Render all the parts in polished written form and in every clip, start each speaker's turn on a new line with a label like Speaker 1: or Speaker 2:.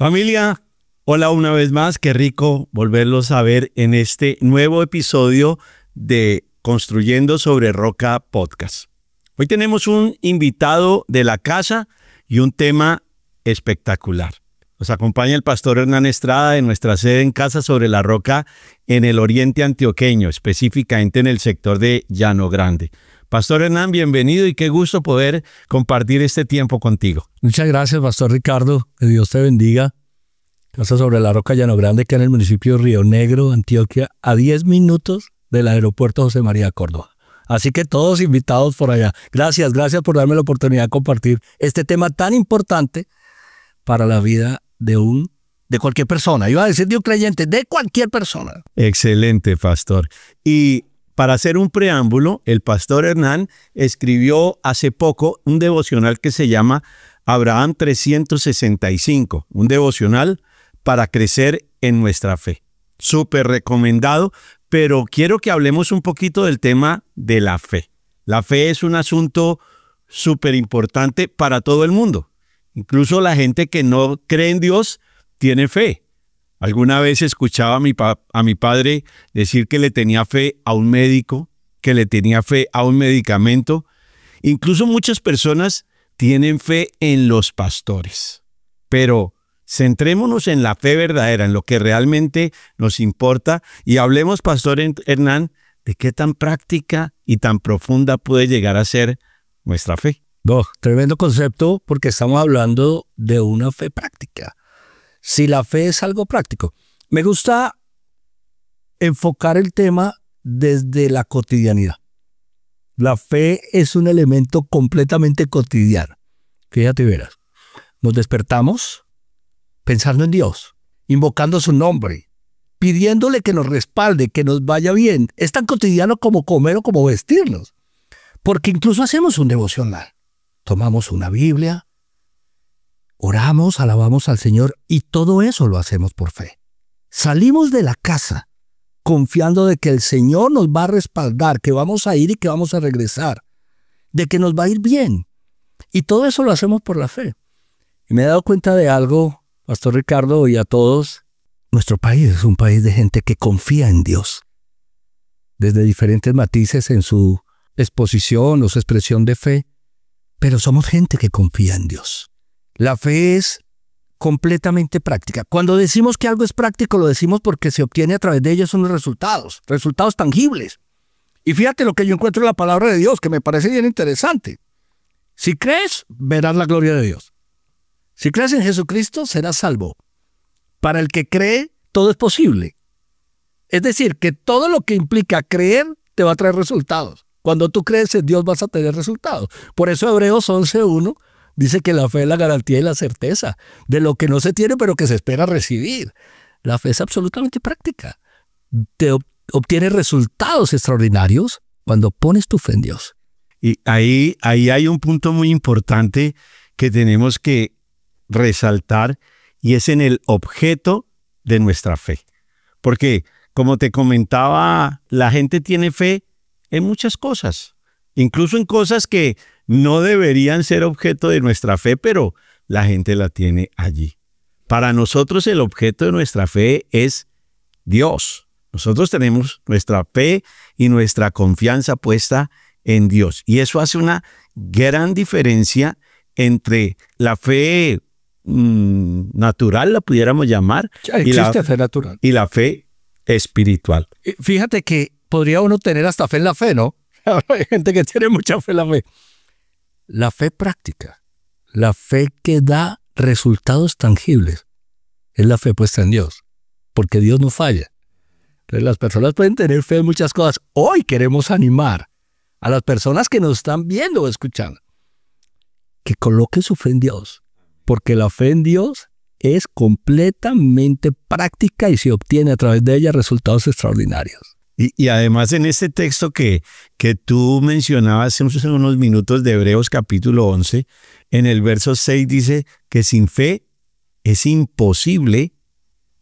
Speaker 1: Familia, hola una vez más, qué rico volverlos a ver en este nuevo episodio de Construyendo sobre Roca Podcast. Hoy tenemos un invitado de la casa y un tema espectacular. Nos acompaña el pastor Hernán Estrada de nuestra sede en Casa sobre la Roca en el oriente antioqueño, específicamente en el sector de Llano Grande. Pastor Hernán, bienvenido y qué gusto poder compartir este tiempo contigo.
Speaker 2: Muchas gracias, Pastor Ricardo. Que Dios te bendiga. Casa sobre la Roca, Llano Grande, que en el municipio de Río Negro, Antioquia, a 10 minutos del aeropuerto José María Córdoba. Así que todos invitados por allá. Gracias por darme la oportunidad de compartir este tema tan importante para la vida de cualquier persona. Iba a decir de un creyente, de cualquier persona.
Speaker 1: Excelente, pastor. Y para hacer un preámbulo, el pastor Hernán escribió hace poco un devocional que se llama Abraham 365, un devocional para crecer en nuestra fe. Súper recomendado, pero quiero que hablemos un poquito del tema de la fe. La fe es un asunto súper importante para todo el mundo. Incluso la gente que no cree en Dios tiene fe. Alguna vez escuchaba a mi padre decir que le tenía fe a un médico, que le tenía fe a un medicamento. Incluso muchas personas tienen fe en los pastores. Pero centrémonos en la fe verdadera, en lo que realmente nos importa, y hablemos, pastor Hernán, de qué tan práctica y tan profunda puede llegar a ser nuestra fe.
Speaker 2: Tremendo concepto, porque estamos hablando de una fe práctica. Si la fe es algo práctico. Me gusta enfocar el tema desde la cotidianidad. La fe es un elemento completamente cotidiano. Fíjate y verás. Nos despertamos pensando en Dios, invocando su nombre, pidiéndole que nos respalde, que nos vaya bien. Es tan cotidiano como comer o como vestirnos. Porque incluso hacemos un devocional. Tomamos una Biblia, oramos, alabamos al Señor y todo eso lo hacemos por fe. Salimos de la casa confiando de que el Señor nos va a respaldar, que vamos a ir y que vamos a regresar, de que nos va a ir bien. Y todo eso lo hacemos por la fe. Y me he dado cuenta de algo, Pastor Ricardo, y a todos. Nuestro país es un país de gente que confía en Dios. Desde diferentes matices en su exposición o su expresión de fe. Pero somos gente que confía en Dios. La fe es completamente práctica. Cuando decimos que algo es práctico, lo decimos porque se obtiene a través de ellos unos resultados tangibles. Y fíjate lo que yo encuentro en la palabra de Dios, que me parece bien interesante. Si crees, verás la gloria de Dios. Si crees en Jesucristo, serás salvo. Para el que cree, todo es posible. Es decir, que todo lo que implica creer te va a traer resultados. Cuando tú crees en Dios vas a tener resultados. Por eso Hebreos 11:1 dice que la fe es la garantía y la certeza de lo que no se tiene pero que se espera recibir. La fe es absolutamente práctica. Te obtiene resultados extraordinarios cuando pones tu fe en Dios.
Speaker 1: Y ahí hay un punto muy importante que tenemos que resaltar y es en el objeto de nuestra fe. Porque, como te comentaba, la gente tiene fe en muchas cosas, incluso en cosas que no deberían ser objeto de nuestra fe, pero la gente la tiene allí. Para nosotros el objeto de nuestra fe es Dios. Nosotros tenemos nuestra fe y nuestra confianza puesta en Dios. Y eso hace una gran diferencia entre la fe natural, la pudiéramos llamar,
Speaker 2: fe natural,
Speaker 1: y la fe espiritual.
Speaker 2: Fíjate que podría uno tener hasta fe en la fe, ¿no? Hay gente que tiene mucha fe en la fe. La fe práctica, la fe que da resultados tangibles, es la fe puesta en Dios, porque Dios no falla. Entonces las personas pueden tener fe en muchas cosas. Hoy queremos animar a las personas que nos están viendo o escuchando que coloquen su fe en Dios, porque la fe en Dios es completamente práctica y se obtiene a través de ella resultados extraordinarios.
Speaker 1: Y además en este texto que tú mencionabas hace unos minutos de Hebreos capítulo 11, en el verso 6 dice que sin fe es imposible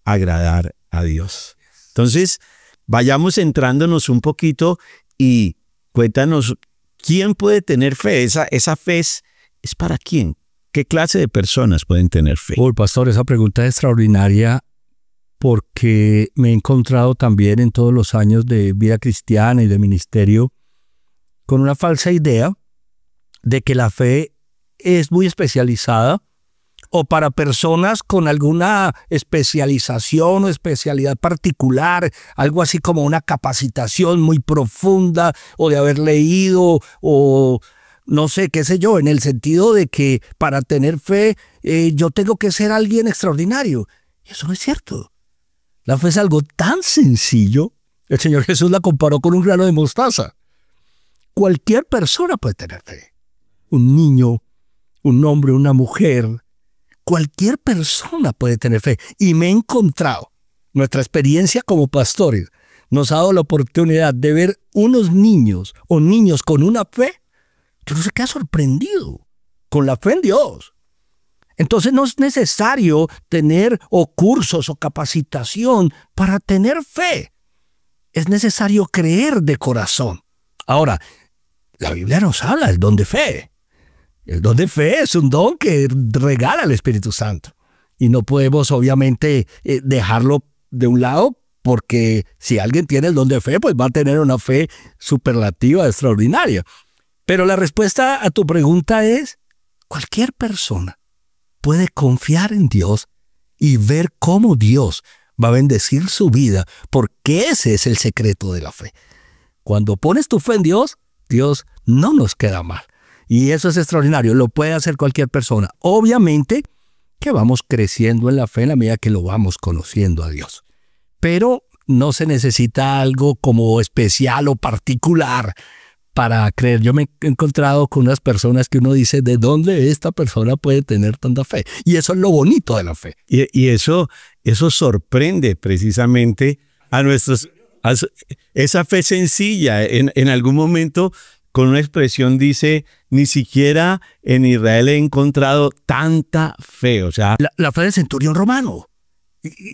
Speaker 1: agradar a Dios. Entonces, vayamos centrándonos un poquito y cuéntanos, ¿quién puede tener fe? Esa fe es para quién. ¿Qué clase de personas pueden tener fe?
Speaker 2: Uy, pastor, esa pregunta es extraordinaria porque me he encontrado también en todos los años de vida cristiana y de ministerio con una falsa idea de que la fe es muy especializada o para personas con alguna especialización o especialidad particular, algo así como una capacitación muy profunda o de haber leído o no sé, qué sé yo, en el sentido de que para tener fe yo tengo que ser alguien extraordinario. Eso no es cierto. La fe es algo tan sencillo. El Señor Jesús la comparó con un grano de mostaza. Cualquier persona puede tener fe. Un niño, un hombre, una mujer. Cualquier persona puede tener fe. Y me he encontrado, nuestra experiencia como pastores nos ha dado la oportunidad de ver unos niños o niños con una fe. Yo no sé qué ha sorprendido con la fe en Dios. Entonces no es necesario tener o cursos o capacitación para tener fe. Es necesario creer de corazón. Ahora, la Biblia nos habla del don de fe. El don de fe es un don que regala el Espíritu Santo. Y no podemos obviamente dejarlo de un lado porque si alguien tiene el don de fe, pues va a tener una fe superlativa, extraordinaria. Pero la respuesta a tu pregunta es, cualquier persona puede confiar en Dios y ver cómo Dios va a bendecir su vida, porque ese es el secreto de la fe. Cuando pones tu fe en Dios, Dios no nos queda mal. Y eso es extraordinario, lo puede hacer cualquier persona. Obviamente que vamos creciendo en la fe en la medida que lo vamos conociendo a Dios. Pero no se necesita algo como especial o particular para creer. Yo me he encontrado con unas personas que uno dice, ¿de dónde esta persona puede tener tanta fe? Y eso es lo bonito de la fe.
Speaker 1: Y eso sorprende precisamente a esa fe sencilla. En algún momento, con una expresión dice, ni siquiera en Israel he encontrado tanta fe. O sea,
Speaker 2: la fe del centurión romano.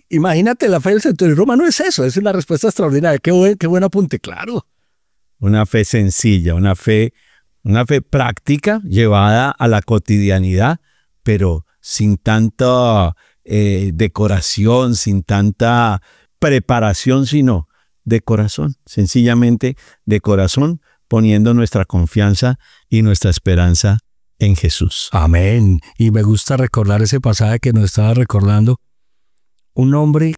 Speaker 2: Imagínate, la fe del centurión romano es eso, es una respuesta extraordinaria. Qué buen apunte, claro.
Speaker 1: Una fe sencilla, una fe práctica llevada a la cotidianidad, pero sin tanta decoración, sin tanta preparación, sino de corazón, sencillamente de corazón, poniendo nuestra confianza y nuestra esperanza en Jesús.
Speaker 2: Amén. Y me gusta recordar ese pasaje que nos estaba recordando. Un hombre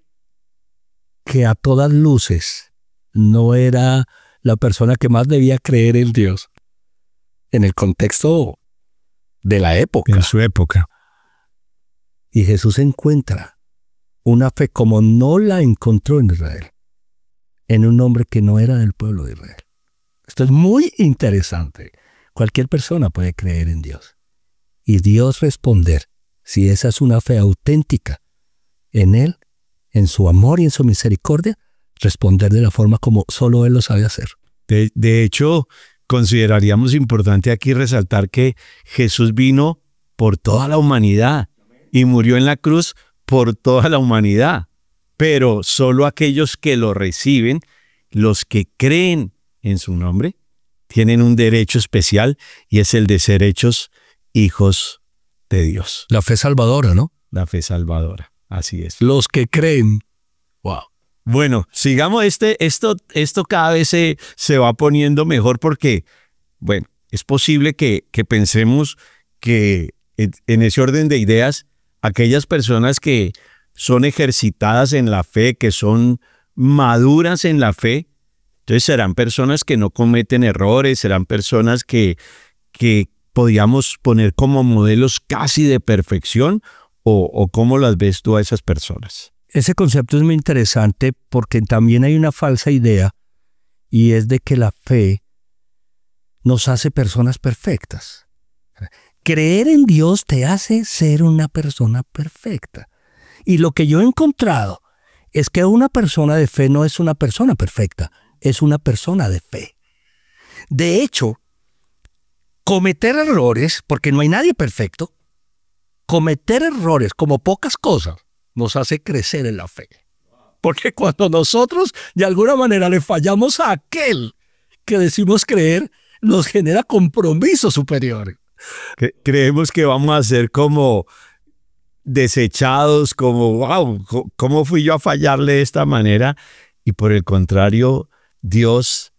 Speaker 2: que a todas luces no era la persona que más debía creer en Dios en el contexto de la época.
Speaker 1: En su época.
Speaker 2: Y Jesús encuentra una fe como no la encontró en Israel, en un hombre que no era del pueblo de Israel. Esto es muy interesante. Cualquier persona puede creer en Dios. Y Dios responder, si esa es una fe auténtica, en Él, en su amor y en su misericordia, responder de la forma como solo Él lo sabe hacer.
Speaker 1: De hecho, consideraríamos importante aquí resaltar que Jesús vino por toda la humanidad y murió en la cruz por toda la humanidad. Pero solo aquellos que lo reciben, los que creen en su nombre, tienen un derecho especial y es el de ser hechos hijos de Dios.
Speaker 2: La fe salvadora, ¿no?
Speaker 1: La fe salvadora, así es.
Speaker 2: Los que creen. Wow.
Speaker 1: Bueno, sigamos esto cada vez se va poniendo mejor porque, bueno, es posible que pensemos que en ese orden de ideas, aquellas personas que son ejercitadas en la fe, que son maduras en la fe, entonces serán personas que no cometen errores, serán personas que podríamos poner como modelos casi de perfección, o ¿cómo las ves tú a esas personas?
Speaker 2: Ese concepto es muy interesante porque también hay una falsa idea y es de que la fe nos hace personas perfectas. Creer en Dios te hace ser una persona perfecta. Y lo que yo he encontrado es que una persona de fe no es una persona perfecta, es una persona de fe. De hecho, cometer errores, porque no hay nadie perfecto, cometer errores como pocas cosas nos hace crecer en la fe. Porque cuando nosotros de alguna manera le fallamos a aquel que decimos creer, nos genera compromisos superiores.
Speaker 1: Creemos que vamos a ser como desechados, como, wow, ¿cómo fui yo a fallarle de esta manera? Y por el contrario, Dios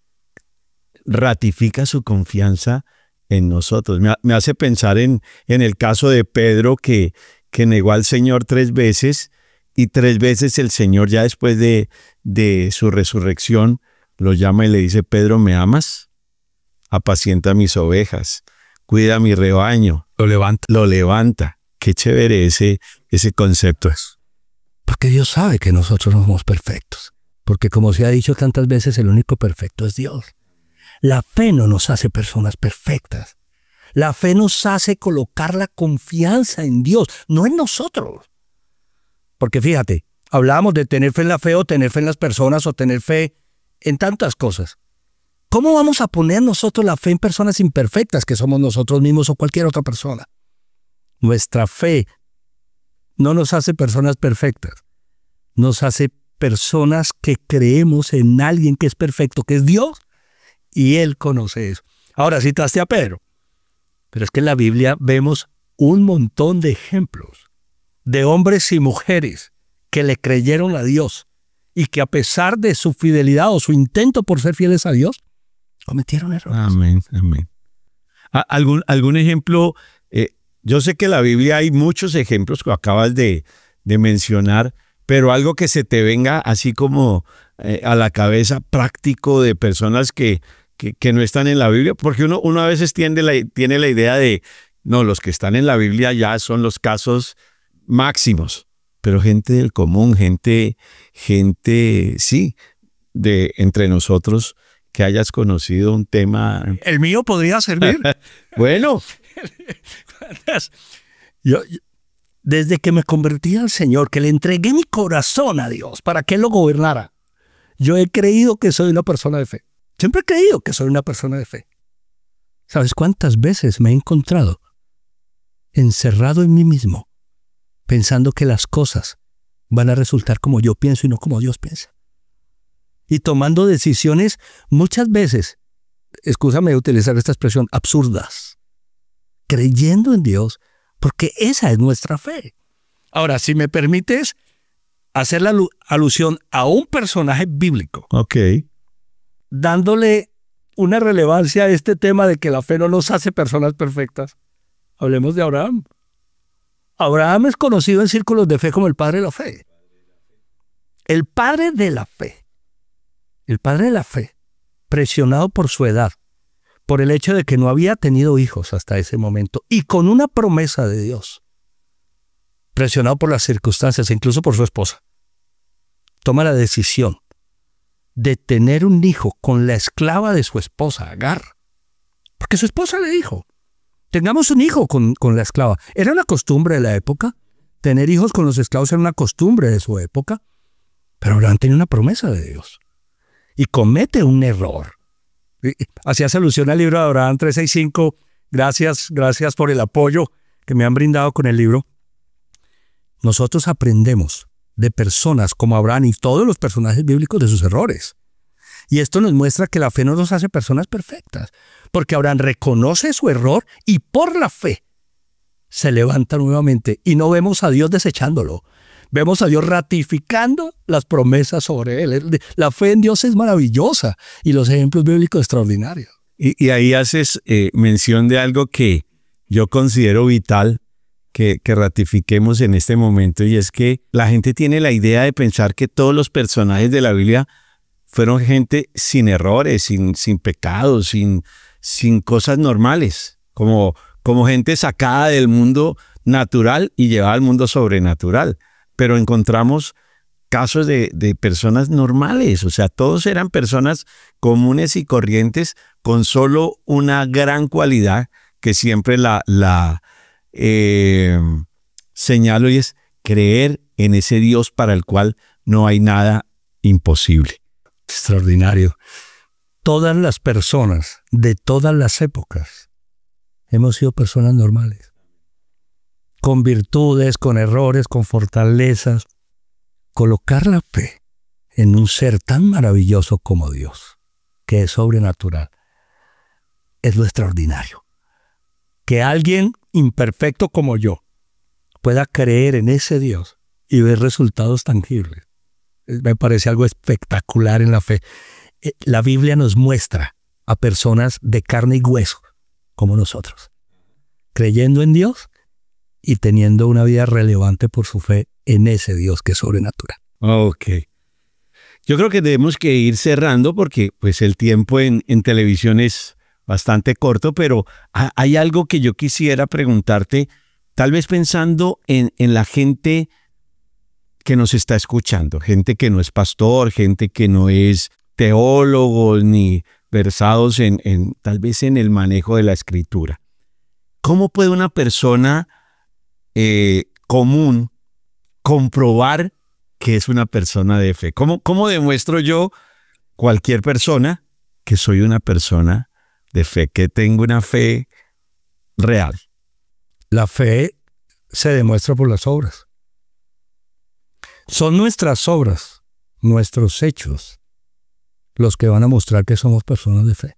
Speaker 1: ratifica su confianza en nosotros. Me hace pensar en el caso de Pedro que negó al Señor 3 veces y 3 veces el Señor ya después de su resurrección lo llama y le dice: Pedro, ¿me amas? Apacienta mis ovejas, cuida mi rebaño. Lo levanta. Qué chévere ese concepto es.
Speaker 2: Porque Dios sabe que nosotros no somos perfectos. Porque como se ha dicho tantas veces, el único perfecto es Dios. La fe no nos hace personas perfectas. La fe nos hace colocar la confianza en Dios, no en nosotros. Porque fíjate, hablábamos de tener fe en la fe o tener fe en las personas o tener fe en tantas cosas. ¿Cómo vamos a poner nosotros la fe en personas imperfectas que somos nosotros mismos o cualquier otra persona? Nuestra fe no nos hace personas perfectas. Nos hace personas que creemos en alguien que es perfecto, que es Dios, y Él conoce eso. Ahora citaste a Pedro, pero es que en la Biblia vemos un montón de ejemplos de hombres y mujeres que le creyeron a Dios y que a pesar de su fidelidad o su intento por ser fieles a Dios, cometieron errores.
Speaker 1: Amén, amén. ¿Algún ejemplo? Yo sé que en la Biblia hay muchos ejemplos que acabas de mencionar, pero algo que se te venga así como a la cabeza práctico de personas que no están en la Biblia, porque uno a veces tiene la idea de, no, los que están en la Biblia ya son los casos máximos, pero gente del común, gente sí, de entre nosotros, que hayas conocido un tema.
Speaker 2: El mío podría servir.
Speaker 1: Bueno.
Speaker 2: Yo, desde que me convertí al Señor, que le entregué mi corazón a Dios para que Él lo gobernara, yo he creído que soy una persona de fe. Siempre he creído que soy una persona de fe. ¿Sabes cuántas veces me he encontrado encerrado en mí mismo, pensando que las cosas van a resultar como yo pienso y no como Dios piensa? Y tomando decisiones muchas veces, excúsame de utilizar esta expresión, absurdas, creyendo en Dios, porque esa es nuestra fe. Ahora, si me permites hacer la alusión a un personaje bíblico, dándole una relevancia a este tema de que la fe no nos hace personas perfectas, hablemos de Abraham. Abraham es conocido en círculos de fe como el padre de la fe. El padre de la fe. El padre de la fe, presionado por su edad, por el hecho de que no había tenido hijos hasta ese momento, y con una promesa de Dios, presionado por las circunstancias, incluso por su esposa, toma la decisión de tener un hijo con la esclava de su esposa, Agar. Porque su esposa le dijo, tengamos un hijo con la esclava. Era una costumbre de la época, tener hijos con los esclavos era una costumbre de su época, pero Abraham tenía una promesa de Dios. Y comete un error. Hacías alusión al libro de Abraham 365. Gracias por el apoyo que me han brindado con el libro. Nosotros aprendemos de personas como Abraham y todos los personajes bíblicos de sus errores. Y esto nos muestra que la fe no nos hace personas perfectas. Porque Abraham reconoce su error y por la fe se levanta nuevamente. Y no vemos a Dios desechándolo. Vemos a Dios ratificando las promesas sobre él. La fe en Dios es maravillosa y los ejemplos bíblicos extraordinarios.
Speaker 1: Y ahí haces mención de algo que yo considero vital que ratifiquemos en este momento, y es que la gente tiene la idea de pensar que todos los personajes de la Biblia fueron gente sin errores, sin pecados, sin cosas normales, como gente sacada del mundo natural y llevada al mundo sobrenatural. Pero encontramos casos de personas normales, o sea, todos eran personas comunes y corrientes con solo una gran cualidad que siempre la señalo, y es creer en ese Dios para el cual no hay nada imposible.
Speaker 2: Extraordinario. Todas las personas de todas las épocas hemos sido personas normales. Con virtudes, con errores, con fortalezas. Colocar la fe en un ser tan maravilloso como Dios, que es sobrenatural, es lo extraordinario. que alguien imperfecto como yo pueda creer en ese Dios y ver resultados tangibles. Me parece algo espectacular en la fe. La Biblia nos muestra a personas de carne y hueso como nosotros, creyendo en Dios y teniendo una vida relevante por su fe en ese Dios que es sobrenatural.
Speaker 1: Ok. Yo creo que debemos que ir cerrando porque pues el tiempo en televisión es bastante corto, pero hay algo que yo quisiera preguntarte, tal vez pensando en la gente que nos está escuchando, gente que no es pastor, gente que no es teólogo ni versados tal vez en el manejo de la escritura. ¿Cómo puede una persona común comprobar que es una persona de fe? ¿Cómo demuestro yo, cualquier persona, que soy una persona de fe, que tengo una fe real?
Speaker 2: La fe se demuestra por las obras. Son nuestras obras, nuestros hechos, los que van a mostrar que somos personas de fe.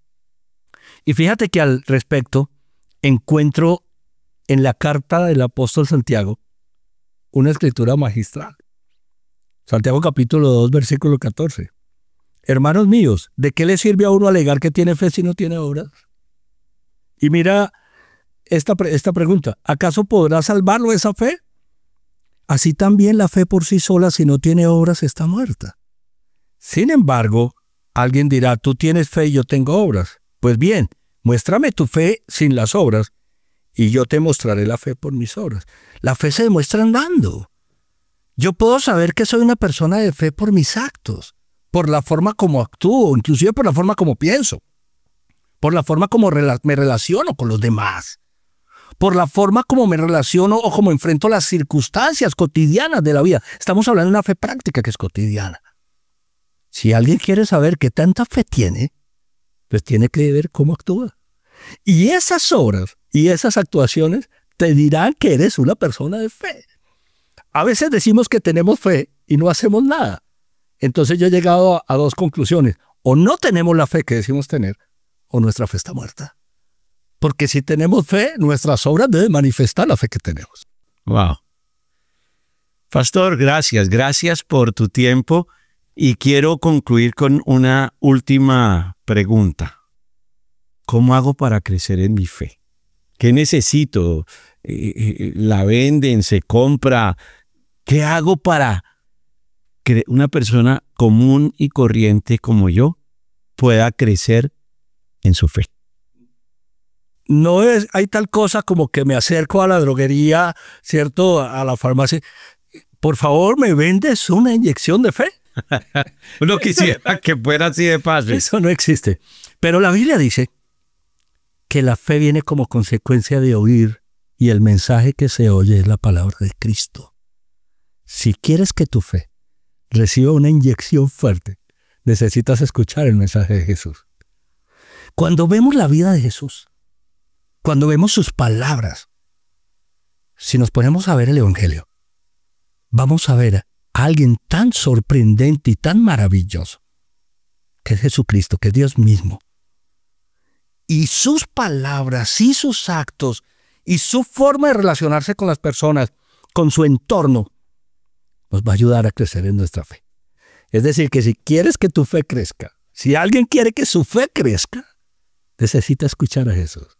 Speaker 2: Y fíjate que al respecto encuentro en la carta del apóstol Santiago una escritura magistral. Santiago capítulo 2, versículo 14. Hermanos míos, ¿de qué le sirve a uno alegar que tiene fe si no tiene obras? Y mira esta pregunta, ¿acaso podrá salvarlo esa fe? Así también la fe por sí sola, si no tiene obras, está muerta. Sin embargo, alguien dirá, tú tienes fe y yo tengo obras. Pues bien, muéstrame tu fe sin las obras y yo te mostraré la fe por mis obras. La fe se demuestra andando. Yo puedo saber que soy una persona de fe por mis actos, por la forma como actúo, inclusive por la forma como pienso, por la forma como me relaciono con los demás, por la forma como me relaciono o como enfrento las circunstancias cotidianas de la vida. Estamos hablando de una fe práctica que es cotidiana. Si alguien quiere saber qué tanta fe tiene, pues tiene que ver cómo actúa. Y esas obras y esas actuaciones te dirán que eres una persona de fe. A veces decimos que tenemos fe y no hacemos nada. Entonces yo he llegado a dos conclusiones. O no tenemos la fe que decimos tener, o nuestra fe está muerta. Porque si tenemos fe, nuestras obras deben manifestar la fe que tenemos.
Speaker 1: Wow. Pastor, gracias por tu tiempo y quiero concluir con una última pregunta. ¿Cómo hago para crecer en mi fe? ¿Qué necesito? ¿La venden? ¿Se compra? ¿Qué hago para que una persona común y corriente como yo pueda crecer en su fe?
Speaker 2: No hay tal cosa como que me acerco a la droguería, ¿cierto? A la farmacia. Por favor, ¿me vendes una inyección de fe?
Speaker 1: Uno quisiera que fuera así de fácil.
Speaker 2: Eso no existe. Pero la Biblia dice que la fe viene como consecuencia de oír y el mensaje que se oye es la palabra de Cristo. Si quieres que tu fe reciba una inyección fuerte, necesitas escuchar el mensaje de Jesús. Cuando vemos la vida de Jesús, cuando vemos sus palabras, si nos ponemos a ver el Evangelio, vamos a ver a alguien tan sorprendente y tan maravilloso, que es Jesucristo, que es Dios mismo. Y sus palabras y sus actos y su forma de relacionarse con las personas, con su entorno, nos va a ayudar a crecer en nuestra fe. Es decir, que si quieres que tu fe crezca, si alguien quiere que su fe crezca, necesita escuchar a Jesús.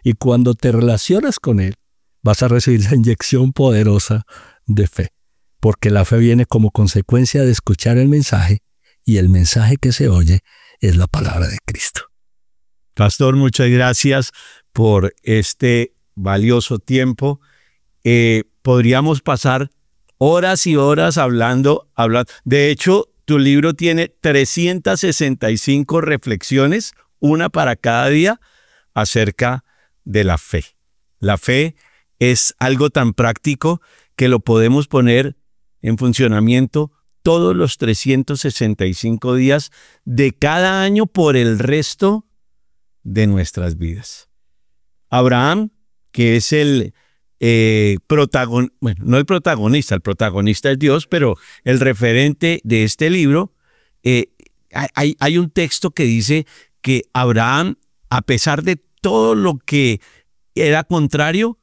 Speaker 2: Y cuando te relacionas con Él, vas a recibir esa inyección poderosa de fe. Porque la fe viene como consecuencia de escuchar el mensaje, y el mensaje que se oye es la palabra de Cristo.
Speaker 1: Pastor, muchas gracias por este valioso tiempo. Podríamos pasar horas y horas hablando. De hecho, tu libro tiene 365 reflexiones, una para cada día, acerca de la fe. La fe es algo tan práctico que lo podemos poner en funcionamiento todos los 365 días de cada año por el resto de nuestras vidas. Abraham, que es el no el protagonista es Dios, pero el referente de este libro, hay un texto que dice que Abraham, a pesar de todo lo que era contrario,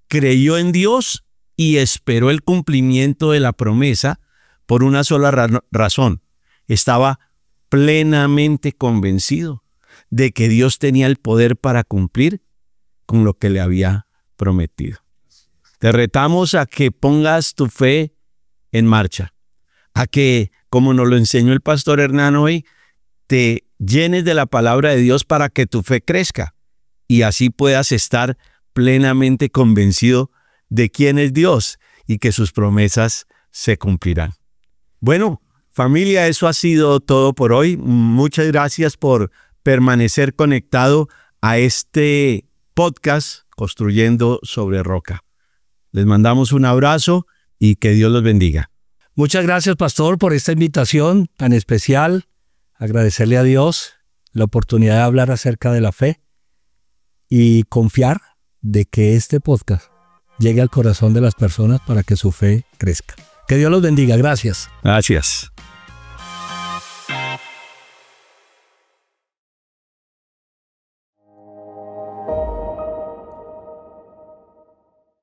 Speaker 1: creyó en Dios y esperó el cumplimiento de la promesa por una sola razón. Estaba plenamente convencido de que Dios tenía el poder para cumplir con lo que le había prometido. Te retamos a que pongas tu fe en marcha, a que, como nos lo enseñó el pastor Hernán hoy, te llenes de la palabra de Dios para que tu fe crezca y así puedas estar plenamente convencido de quién es Dios y que sus promesas se cumplirán. Bueno, familia, eso ha sido todo por hoy. Muchas gracias por permanecer conectado a este podcast Construyendo sobre Roca. Les mandamos un abrazo y que Dios los bendiga.
Speaker 2: Muchas gracias, pastor, por esta invitación tan especial. Agradecerle a Dios la oportunidad de hablar acerca de la fe y confiar de que este podcast llegue al corazón de las personas para que su fe crezca. Que Dios los bendiga. Gracias.
Speaker 1: Gracias.